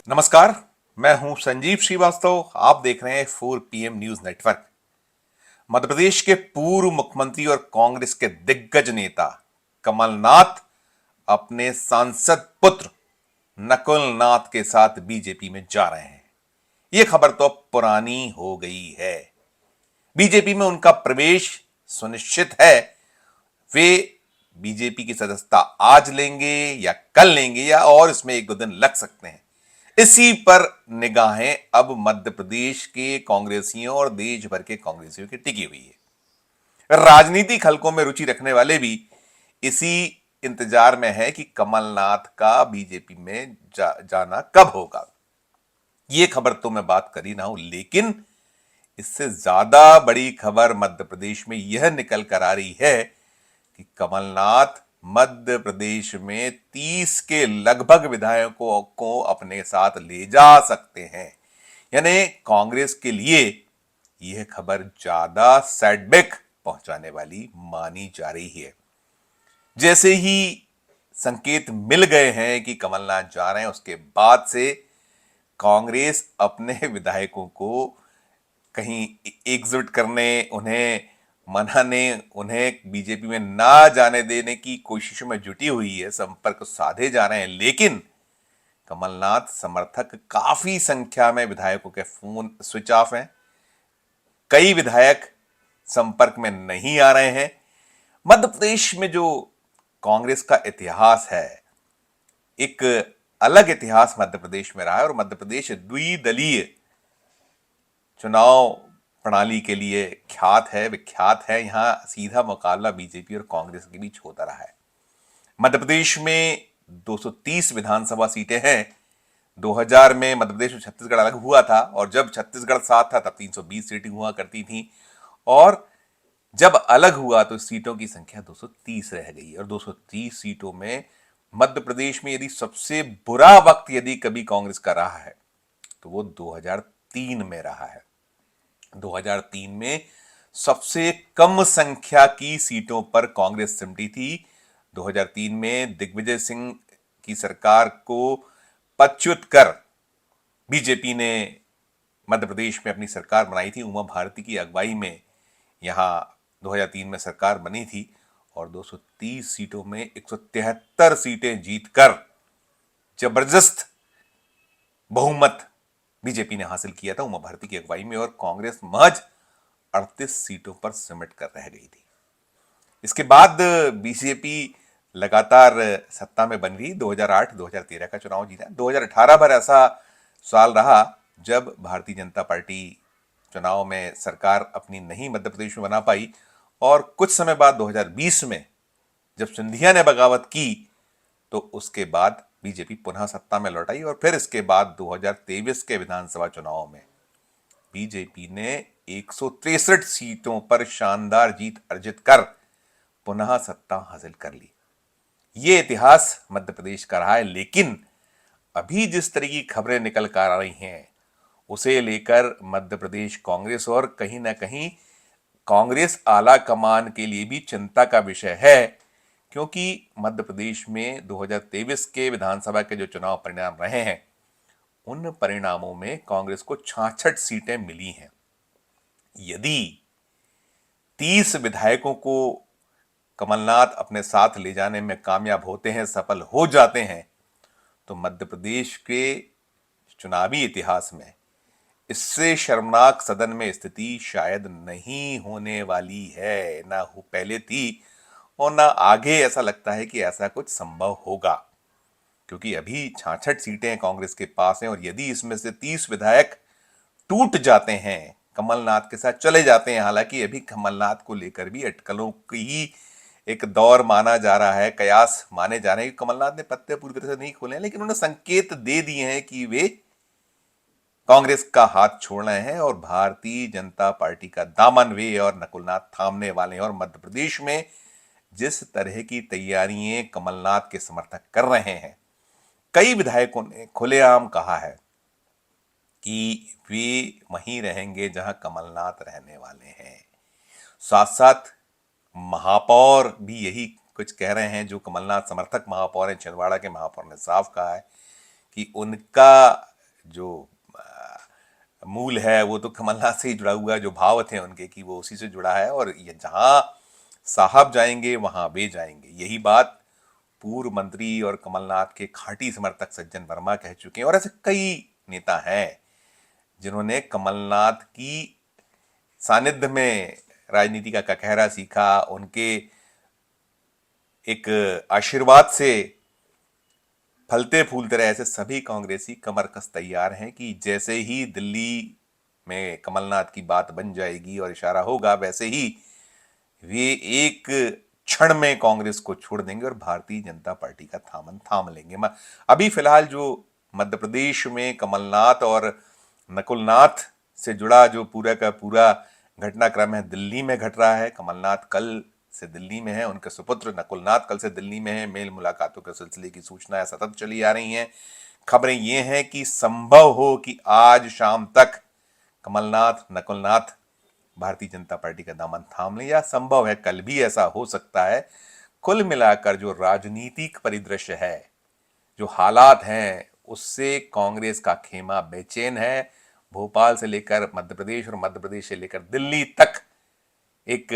नमस्कार। मैं हूं संजीव श्रीवास्तव। आप देख रहे हैं 4 PM news network. Madhya Pradesh के पूर्व मुख्यमंत्री और कांग्रेस के दिग्गज नेता कमलनाथ अपने सांसद पुत्र नकुल नाथ के साथ बीजेपी में जा रहे हैं। यह खबर तो अब पुरानी हो गई है। बीजेपी में उनका प्रवेश सुनिश्चित है। वे बीजेपी की सदस्यता आज लेंगे या कल लेंगे या और इसमें 1-2 दिन लग सकते हैं। इसी पर निगाहें अब मध्य प्रदेश के कांग्रेसियों और देश भर के कांग्रेसियों की टिकी हुई है। राजनीतिक हलकों में रुचि रखने वाले भी इसी इंतजार में है कि कमलनाथ का बीजेपी में जाना कब होगा। ये खबर तो मैं बात कर ही ना हूं, लेकिन इससे ज्यादा बड़ी खबर मध्य प्रदेश में यह निकल कर आ रही है कि कमलनाथ मध्य प्रदेश में 30 के लगभग विधायकों को अपने साथ ले जा सकते हैं। यानी कांग्रेस के लिए यह खबर ज्यादा सेटबैक पहुंचाने वाली मानी जा रही है। जैसे ही संकेत मिल गए हैं कि कमलनाथ जा रहे हैं, उसके बाद से कांग्रेस अपने विधायकों को कहीं एकजुट करने, उन्हें मनाने, उन्हें बीजेपी में ना जाने देने की कोशिशों में जुटी हुई है, संपर्क साधे जा रहे हैं। लेकिन कमलनाथ समर्थक काफी संख्या में विधायकों के फोन स्विच ऑफ हैं। कई विधायक संपर्क में नहीं आ रहे हैं। मध्य प्रदेश में जो कांग्रेस का इतिहास है, एक अलग इतिहास मध्य प्रदेश में रहा है और मध्य प्रदेश द्विदलीय चुनाव प्रणाली के लिए विख्यात है। यहां सीधा मुकाबला बीजेपी और कांग्रेस के बीच होता रहा है। मध्य प्रदेश में 230 विधानसभा सीटें हैं। 2000 में मध्य प्रदेश और छत्तीसगढ़ अलग हुआ था और जब छत्तीसगढ़ साथ था तब 320 सीटें हुआ करती थी और जब अलग हुआ तो सीटों की संख्या 230 रह गई और 230 सीटों में मध्य प्रदेश में यदि सबसे बुरा वक्त यदि कभी कांग्रेस का रहा है तो वो 2003 में रहा है। 2003 में सबसे कम संख्या की सीटों पर कांग्रेस सिमटी थी। 2003 में दिग्विजय सिंह की सरकार को पदच्युत कर बीजेपी ने मध्य प्रदेश में अपनी सरकार बनाई थी। उमा भारती की अगुवाई में यहां 2003 में सरकार बनी थी और 230 सीटों में 173 सीटें जीतकर जबरदस्त बहुमत बीजेपी ने हासिल किया था उमा भारती की अगुवाई में और कांग्रेस महज 38 सीटों पर सिमट कर रह गई थी। इसके बाद बीजेपी लगातार सत्ता में बन रही। 2008 2013 का चुनाव जीता। 2018 भर ऐसा साल रहा जब भारतीय जनता पार्टी चुनाव में सरकार अपनी नहीं मध्य प्रदेश में बना पाई और कुछ समय बाद 2020 में जब सिंधिया ने बगावत की तो उसके बाद बीजेपी पुनः सत्ता में लौट आई और फिर इसके बाद 2023 के विधानसभा चुनाव में बीजेपी ने 163 सीटों पर शानदार जीत अर्जित कर पुनः सत्ता हासिल कर ली। ये इतिहास मध्य प्रदेश का रहा है। लेकिन अभी जिस तरह की खबरें निकल कर आ रही हैं उसे लेकर मध्य प्रदेश कांग्रेस और कहीं ना कहीं कांग्रेस आला कमान के लिए भी चिंता का विषय है, क्योंकि मध्य प्रदेश में 2023 के विधानसभा के जो चुनाव परिणाम रहे हैं उन परिणामों में कांग्रेस को 66 सीटें मिली हैं। यदि 30 विधायकों को कमलनाथ अपने साथ ले जाने में कामयाब होते हैं, सफल हो जाते हैं, तो मध्य प्रदेश के चुनावी इतिहास में इससे शर्मनाक सदन में स्थिति शायद नहीं होने वाली है। ना हो पहले थी और ना आगे ऐसा लगता है कि ऐसा कुछ संभव होगा, क्योंकि अभी 66 सीटें कांग्रेस के पास हैं और यदि इसमें से 30 विधायक टूट जाते हैं, कमलनाथ के साथ चले जाते हैं, हालांकि अभी कमलनाथ को लेकर भी अटकलों की ही एक दौर माना जा रहा है, कयास माने जा रहे हैं कि कमलनाथ ने पत्ते पूरी तरह से नहीं खोले हैं, लेकिन उन्होंने संकेत दे दिए हैं कि वे कांग्रेस का हाथ छोड़ रहे हैं और भारतीय जनता पार्टी का दामन वे और नकुलनाथ थामने वाले हैं। और मध्य प्रदेश में जिस तरह की तैयारियां कमलनाथ के समर्थक कर रहे हैं, कई विधायकों ने खुलेआम कहा है कि वे वहीं रहेंगे जहां कमलनाथ रहने वाले हैं। साथ साथ महापौर भी यही कुछ कह रहे हैं। जो कमलनाथ समर्थक महापौर हैं, छिंदवाड़ा के महापौर ने साफ कहा है कि उनका जो मूल है वो तो कमलनाथ से ही जुड़ा हुआ है, जो भाव थे उनके कि वो उसी से जुड़ा है, और ये जहां साहब जाएंगे वहां वे जाएंगे, यही बात पूर्व मंत्री और कमलनाथ के खाटी समर्थक सज्जन वर्मा कह चुके हैं। और ऐसे कई नेता हैं जिन्होंने कमलनाथ की सानिध्य में राजनीति का ककहरा सीखा, उनके एक आशीर्वाद से फलते फूलते रहे। ऐसे सभी कांग्रेसी कमर कस तैयार हैं कि जैसे ही दिल्ली में कमलनाथ की बात बन जाएगी और इशारा होगा, वैसे ही वे एक क्षण में कांग्रेस को छोड़ देंगे और भारतीय जनता पार्टी का थामन थाम लेंगे। अभी फिलहाल जो मध्य प्रदेश में कमलनाथ और नकुलनाथ से जुड़ा जो पूरा का पूरा घटनाक्रम है, दिल्ली में घट रहा है। कमलनाथ कल से दिल्ली में है, उनके सुपुत्र नकुलनाथ कल से दिल्ली में है। मेल मुलाकातों के सिलसिले की सूचनाएं सतत चली आ रही हैं। खबरें ये हैं कि संभव हो कि आज शाम तक कमलनाथ नकुलनाथ भारतीय जनता पार्टी का दामन थाम लें, या संभव है कल भी ऐसा हो सकता है। कुल मिलाकर जो राजनीतिक परिदृश्य है, जो हालात हैं, उससे कांग्रेस का खेमा बेचैन है। भोपाल से लेकर मध्य प्रदेश और मध्य प्रदेश से लेकर दिल्ली तक एक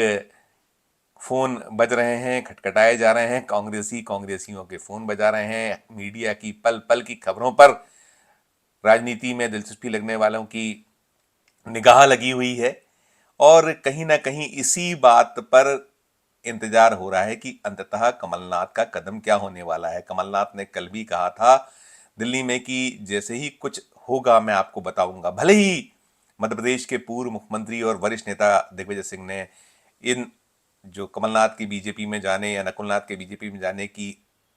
फोन बज रहे हैं, खटखटाए जा रहे हैं, कांग्रेसियों के फोन बजा रहे हैं। मीडिया की पल पल की खबरों पर राजनीति में दिलचस्पी लगने वालों की निगाह लगी हुई है, और कहीं ना कहीं इसी बात पर इंतजार हो रहा है कि अंततः कमलनाथ का कदम क्या होने वाला है। कमलनाथ ने कल भी कहा था दिल्ली में कि जैसे ही कुछ होगा मैं आपको बताऊंगा। भले ही मध्य प्रदेश के पूर्व मुख्यमंत्री और वरिष्ठ नेता दिग्विजय सिंह ने इन जो कमलनाथ की बीजेपी में जाने या नकुलनाथ के बीजेपी में जाने की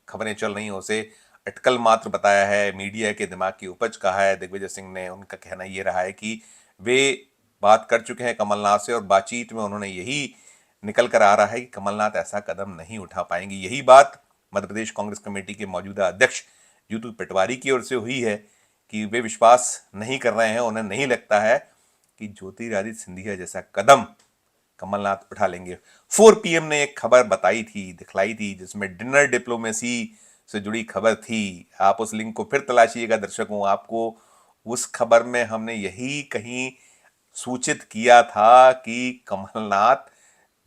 खबरें चल रही हैं उसे अटकल मात्र बताया है, मीडिया के दिमाग की उपज कहा है दिग्विजय सिंह ने। उनका कहना ये रहा है कि वे बात कर चुके हैं कमलनाथ से, और बातचीत में उन्होंने यही निकल कर आ रहा है कि कमलनाथ ऐसा कदम नहीं उठा पाएंगे। यही बात मध्य प्रदेश कांग्रेस कमेटी के मौजूदा अध्यक्ष जीतू पटवारी की ओर से हुई है कि वे विश्वास नहीं कर रहे हैं, उन्हें नहीं लगता है कि ज्योतिरादित्य सिंधिया जैसा कदम कमलनाथ उठा लेंगे। 4 PM ने एक खबर बताई थी, दिखलाई थी, जिसमें डिनर डिप्लोमेसी से जुड़ी खबर थी। आप उस लिंक को फिर तलाशिएगा दर्शकों, आपको उस खबर में हमने यही कहीं सूचित किया था कि कमलनाथ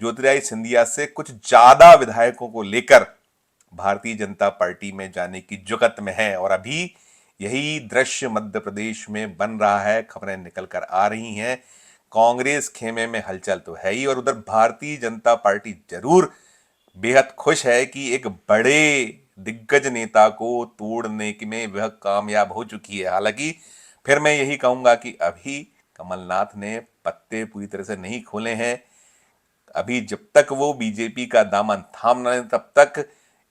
ज्योतिरादित्य सिंधिया से कुछ ज्यादा विधायकों को लेकर भारतीय जनता पार्टी में जाने की जुगत में है, और अभी यही दृश्य मध्य प्रदेश में बन रहा है। खबरें निकल कर आ रही हैं। कांग्रेस खेमे में हलचल तो है ही, और उधर भारतीय जनता पार्टी जरूर बेहद खुश है कि एक बड़े दिग्गज नेता को तोड़ने में वह कामयाब हो चुकी है। हालांकि फिर मैं यही कहूंगा कि अभी कमलनाथ ने पत्ते पूरी तरह से नहीं खोले हैं। अभी जब तक वो बीजेपी का दामन थाम न लें, तब तक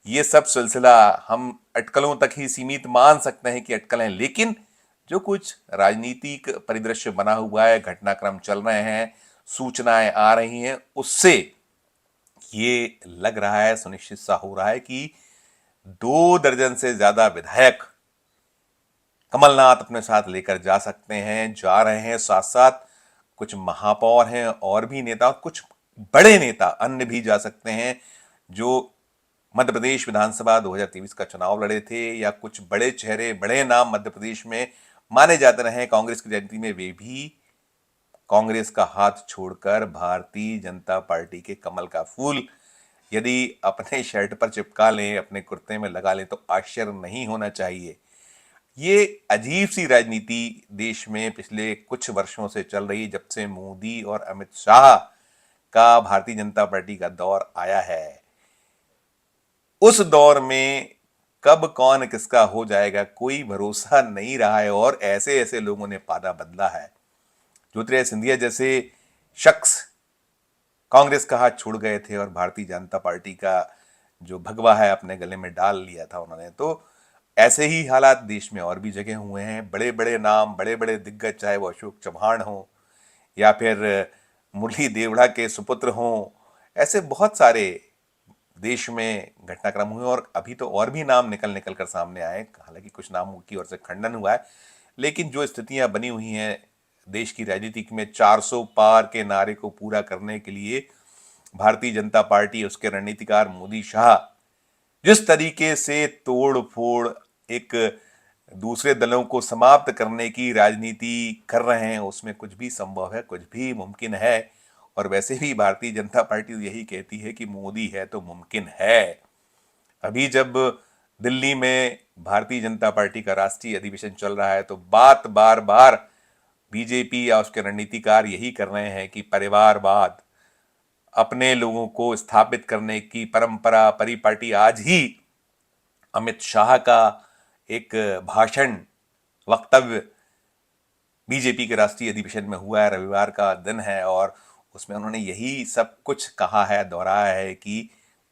ये सब सिलसिला हम अटकलों तक ही सीमित मान सकते हैं कि अटकल हैं। लेकिन जो कुछ राजनीतिक परिदृश्य बना हुआ है, घटनाक्रम चल रहे हैं, सूचनाएं आ रही हैं, उससे ये लग रहा है, सुनिश्चित सा हो रहा है कि 2 दर्जन से ज्यादा विधायक कमलनाथ अपने साथ लेकर जा सकते हैं, जा रहे हैं। साथ साथ कुछ महापौर हैं और भी नेता, कुछ बड़े नेता अन्य भी जा सकते हैं जो मध्य प्रदेश विधानसभा 2023 का चुनाव लड़े थे, या कुछ बड़े चेहरे, बड़े नाम मध्य प्रदेश में माने जाते रहे कांग्रेस की राजनीति में, वे भी कांग्रेस का हाथ छोड़कर भारतीय जनता पार्टी के कमल का फूल यदि अपने शर्ट पर चिपका लें, अपने कुर्ते में लगा लें, तो आश्चर्य नहीं होना चाहिए। ये अजीब सी राजनीति देश में पिछले कुछ वर्षों से चल रही, जब से मोदी और अमित शाह का भारतीय जनता पार्टी का दौर आया है। उस दौर में कब कौन किसका हो जाएगा कोई भरोसा नहीं रहा है, और ऐसे ऐसे लोगों ने पादा बदला है। ज्योतिरादित्य सिंधिया जैसे शख्स कांग्रेस का हाथ छोड़ गए थे और भारतीय जनता पार्टी का जो भगवा है अपने गले में डाल लिया था उन्होंने। तो ऐसे ही हालात देश में और भी जगह हुए हैं। बड़े बड़े नाम, बड़े बड़े दिग्गज, चाहे वो अशोक चौहान हो या फिर मुरली देवड़ा के सुपुत्र हों, ऐसे बहुत सारे देश में घटनाक्रम हुए, और अभी तो और भी नाम निकल निकल कर सामने आए। हालांकि कुछ नामों की ओर से खंडन हुआ है, लेकिन जो स्थितियां बनी हुई हैं देश की राजनीति में, 400 पार के नारे को पूरा करने के लिए भारतीय जनता पार्टी, उसके रणनीतिकार मोदी शाह जिस तरीके से तोड़ फोड़, एक दूसरे दलों को समाप्त करने की राजनीति कर रहे हैं, उसमें कुछ भी संभव है, कुछ भी मुमकिन है। और वैसे भी भारतीय जनता पार्टी तो यही कहती है कि मोदी है तो मुमकिन है। अभी जब दिल्ली में भारतीय जनता पार्टी का राष्ट्रीय अधिवेशन चल रहा है तो बात बार बार बीजेपी या उसके रणनीतिकार यही कर रहे हैं कि परिवारवाद, अपने लोगों को स्थापित करने की परंपरा, परिपाटी। आज ही अमित शाह का एक भाषण, वक्तव्य बीजेपी के राष्ट्रीय अधिवेशन में हुआ है, रविवार का दिन है, और उसमें उन्होंने यही सब कुछ कहा है, दोहराया है कि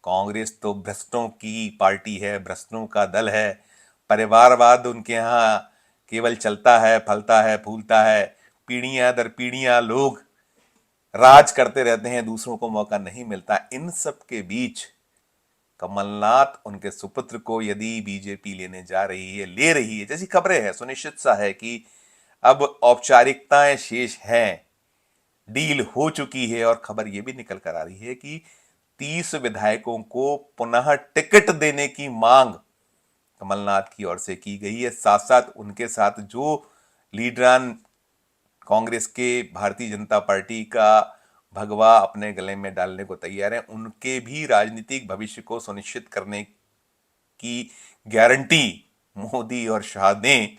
कांग्रेस तो भ्रष्टों की पार्टी है, भ्रष्टों का दल है, परिवारवाद उनके यहाँ केवल चलता है, फलता है, फूलता है, पीढ़ियां दर पीढ़ियां लोग राज करते रहते हैं, दूसरों को मौका नहीं मिलता। इन सब के बीच कमलनाथ उनके सुपुत्र को यदि बीजेपी लेने जा रही है, ले रही है, जैसी खबरें हैं, सुनिश्चित सा है कि अब औपचारिकताएं शेष हैं, डील हो चुकी है। और खबर यह भी निकल कर आ रही है कि 30 विधायकों को पुनः टिकट देने की मांग कमलनाथ की ओर से की गई है। साथ साथ उनके साथ जो लीडरान कांग्रेस के भारतीय जनता पार्टी का भगवा अपने गले में डालने को तैयार है, उनके भी राजनीतिक भविष्य को सुनिश्चित करने की गारंटी मोदी और शाह दें।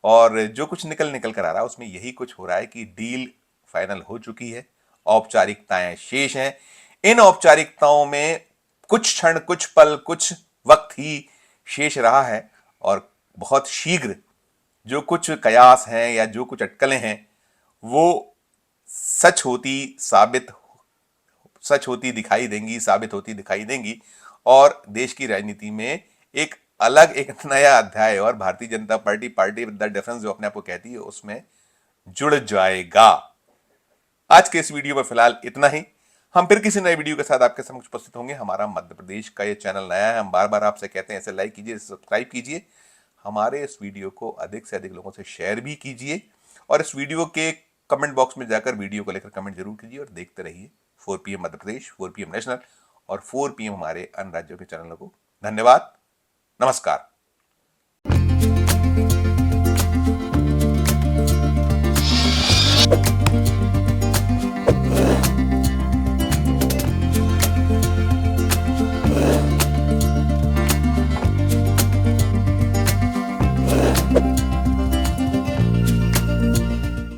और जो कुछ निकल कर आ रहा है उसमें यही कुछ हो रहा है कि डील फाइनल हो चुकी है, औपचारिकताएं शेष हैं। इन औपचारिकताओं में कुछ क्षण, कुछ पल, कुछ वक्त ही शेष रहा है, और बहुत शीघ्र जो कुछ कयास हैं या जो कुछ अटकलें हैं वो सच होती दिखाई देंगी, साबित होती दिखाई देंगी, और देश की राजनीति में एक अलग, एक नया अध्याय और Bharatiya Janata party, party with the difference जो अपने आप को कहती है, उसमें जुड़ जाएगा। आज के इस वीडियो में फिलहाल इतना ही। हम फिर किसी नए वीडियो के साथ आपके समक्ष उपस्थित होंगे। हमारा मध्य प्रदेश का ये चैनल नया है, हम बार बार आपसे कहते हैं इसे लाइक कीजिए, सब्सक्राइब कीजिए, हमारे इस वीडियो को अधिक से अधिक लोगों से शेयर भी कीजिए, और इस वीडियो के कमेंट बॉक्स में जाकर वीडियो को लेकर कमेंट जरूर कीजिए, और देखते रहिए 4 PM Madhya Pradesh, 4 PM national और 4 PM हमारे अन्य राज्यों के चैनलों को। धन्यवाद, नमस्कार।